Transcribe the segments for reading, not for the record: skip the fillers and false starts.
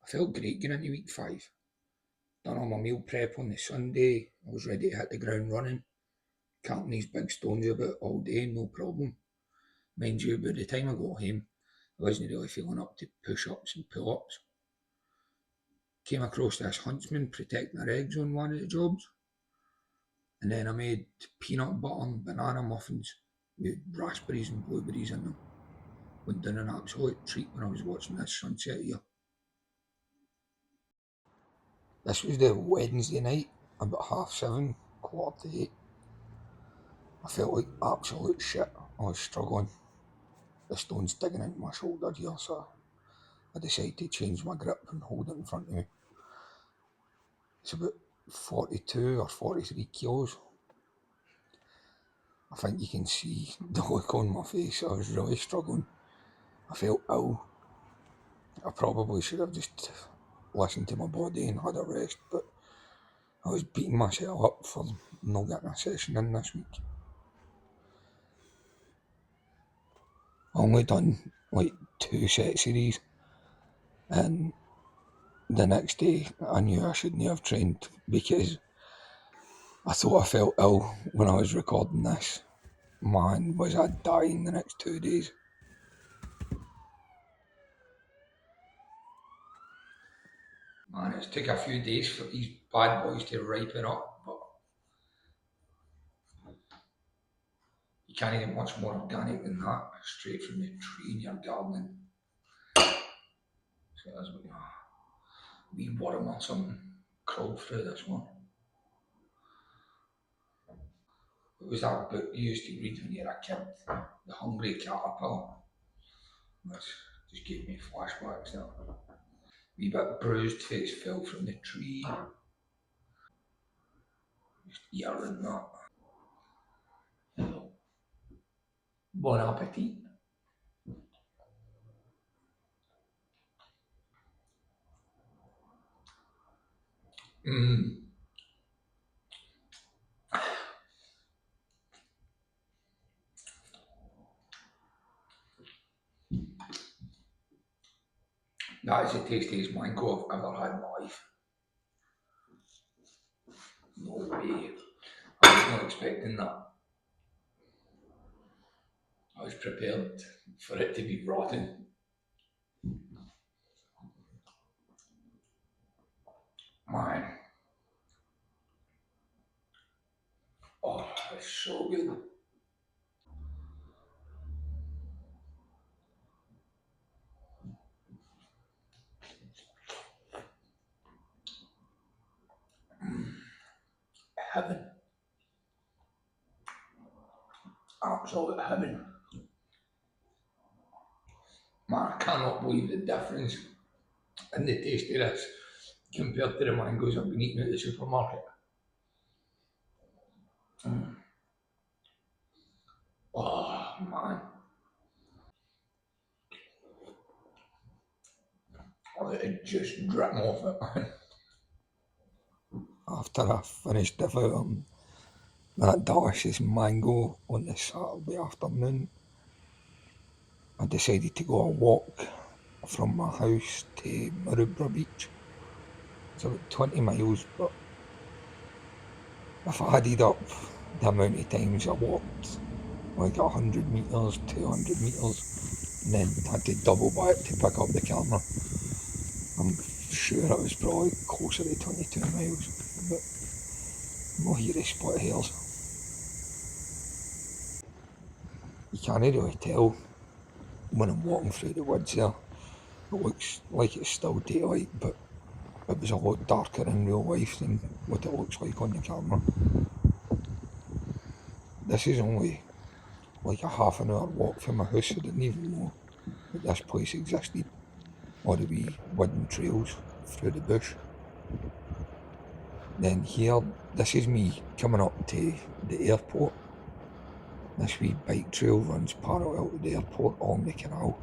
I felt great going into week 5. Done all my meal prep on the Sunday. I was ready to hit the ground running, carting these big stones about all day, no problem. Mind you, by the time I got home, I wasn't really feeling up to push-ups and pull-ups. Came across this huntsman protecting their eggs on one of the jobs, and then I made peanut butter and banana muffins with raspberries and blueberries in them. Went down an absolute treat when I was watching this sunset here. This was the Wednesday night, about 7:30, 7:45. I felt like absolute shit. I was struggling. The stone's digging into my shoulder here, so I decided to change my grip and hold it in front of me. It's about 42 or 43 kilos. I think you can see the look on my face. I was really struggling. I felt ill. I probably should have just listened to my body and had a rest, but I was beating myself up for not getting a session in this week. I only done like 2 sets of these, and the next day I knew I shouldn't have trained because I thought I felt ill when I was recording this. Man, was I dying the next 2 days. Man, it's took a few days for these bad boys to ripen up, but you can't get much more organic than that, straight from the tree in your gardening. So that's what wee worm or something crawled through this one. What was that book you used to read when you were a kid? The Hungry Caterpillar. That just gave me flashbacks there. Wee bit bruised face fell from the tree. Just eating that. Bon appetit. Mmm. That is the tastiest mango I've ever had in my life. No way. I was not expecting that. I was prepared for it to be rotten. Man. Oh, it's so good. Heaven. Absolute heaven. Man, I cannot believe the difference in the taste of this compared to the mangoes I've been eating at the supermarket. Oh, man. Oh, it just dripping off it, man. After I finished devouring that delicious mango on the Saturday afternoon, I decided to go a walk from my house to Maroubra Beach. It's about 20 miles, but if I added up the amount of times I walked, like 100 metres, 200 metres, and then had to double back to pick up the camera, I'm sure it was probably closer to 22 miles, but I'm not here to split hairs. You can't really tell when I'm walking through the woods there. It looks like it's still daylight, but it was a lot darker in real life than what it looks like on the camera. This is only like a half an hour walk from my house. I didn't even know that this place existed. All the wee wooden trails through the bush. Then here, this is me coming up to the airport. This wee bike trail runs parallel to the airport along the canal.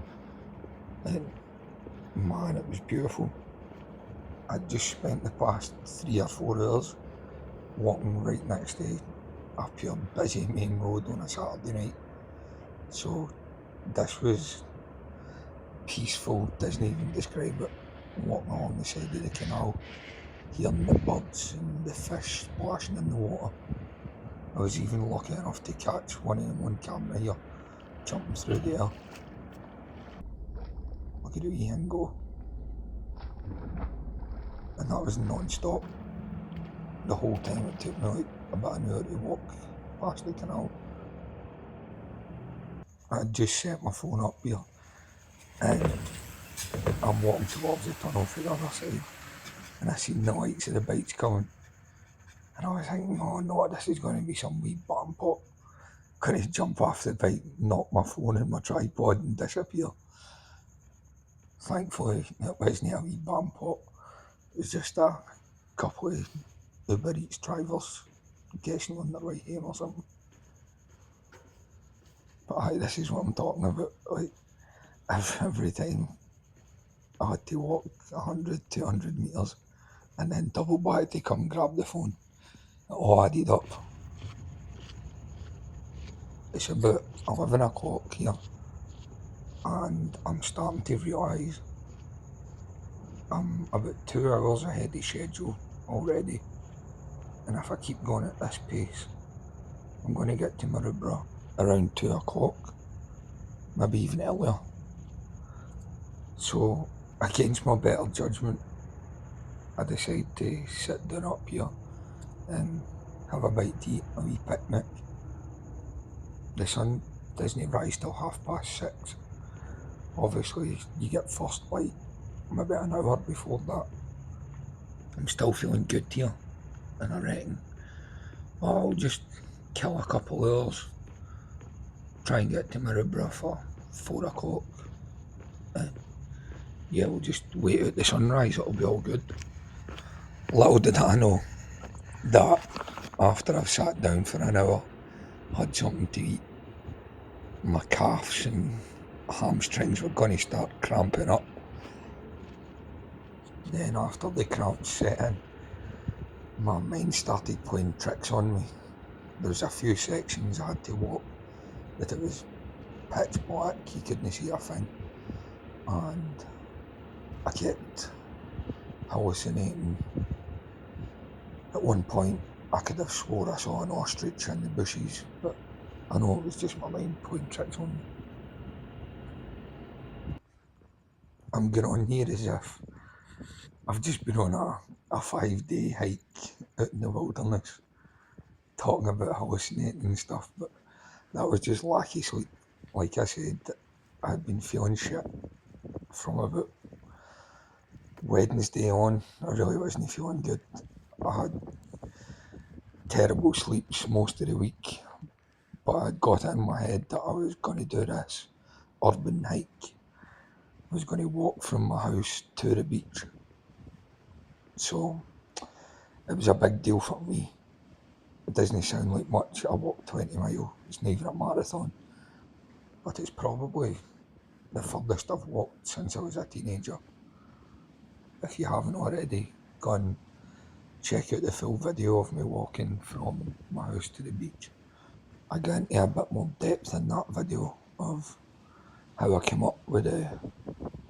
And man, it was beautiful. I'd just spent the past 3 or 4 hours walking right next to a pure busy main road on a Saturday night. So this was peaceful, doesn't even describe it. walking along the side of the canal, hearing the birds and the fish splashing in the water. I was even lucky enough to catch one of them on camera here, jumping through the air. Look at the wee thing go. And that was non-stop. The whole time. It took me like about an hour to walk past the canal. I just set my phone up here and I'm walking towards the tunnel for the other side, and I seen the lights of the bikes coming, and I was thinking, oh no, this is going to be some wee bottom pot. Couldn't jump off the bike, knock my phone and my tripod and disappear. Thankfully it wasn't a wee bottom pot. It was just a couple of Uber Eats drivers guessing on their way home or something. But aye, this is what I'm talking about. Like, every time I had to walk 100, 200 metres and then double back to come grab the phone. It all added up. It's about 11 o'clock here and I'm starting to realise I'm about 2 hours ahead of schedule already, and if I keep going at this pace I'm going to get to Maryborough around 2 o'clock, maybe even earlier. So against my better judgment I decide to sit down up here and have a bite to eat, a wee picnic. The sun doesn't rise till 6:30. Obviously you get first light maybe an hour before that. I'm still feeling good here, and I reckon I'll just kill a couple hours, try and get to Maryborough for 4 o'clock, and yeah, we'll just wait out the sunrise, it'll be all good. Little did I know that after I've sat down for an hour, had something to eat, my calves and hamstrings were going to start cramping up. Then after the cramps set in, my mind started playing tricks on me. There was a few sections I had to walk that it was pitch black, you couldn't see a thing, and I kept hallucinating. At one point I could have swore I saw an ostrich in the bushes, but I know it was just my mind playing tricks on me. I'm going on here as if I've just been on a 5-day hike out in the wilderness, talking about hallucinating and stuff, but that was just lacky sleep. Like I said, I had been feeling shit from about Wednesday on. I really wasn't feeling good. I had terrible sleeps most of the week, but I'd got it in my head that I was going to do this urban hike. I was going to walk from my house to the beach. So it was a big deal for me. It doesn't sound like much. I walked 20 miles. It's not even a marathon. But it's probably the furthest I've walked since I was a teenager. If you haven't already, go and check out the full video of me walking from my house to the beach. I go into a bit more depth in that video of how I came up with the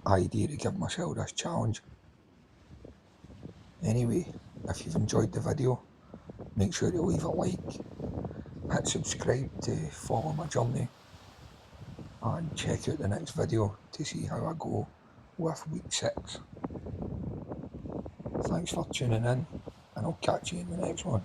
idea to give myself this challenge. Anyway, if you've enjoyed the video, make sure to leave a like, hit subscribe to follow my journey, and check out the next video to see how I go with week 6. Thanks for tuning in, and I'll catch you in the next one.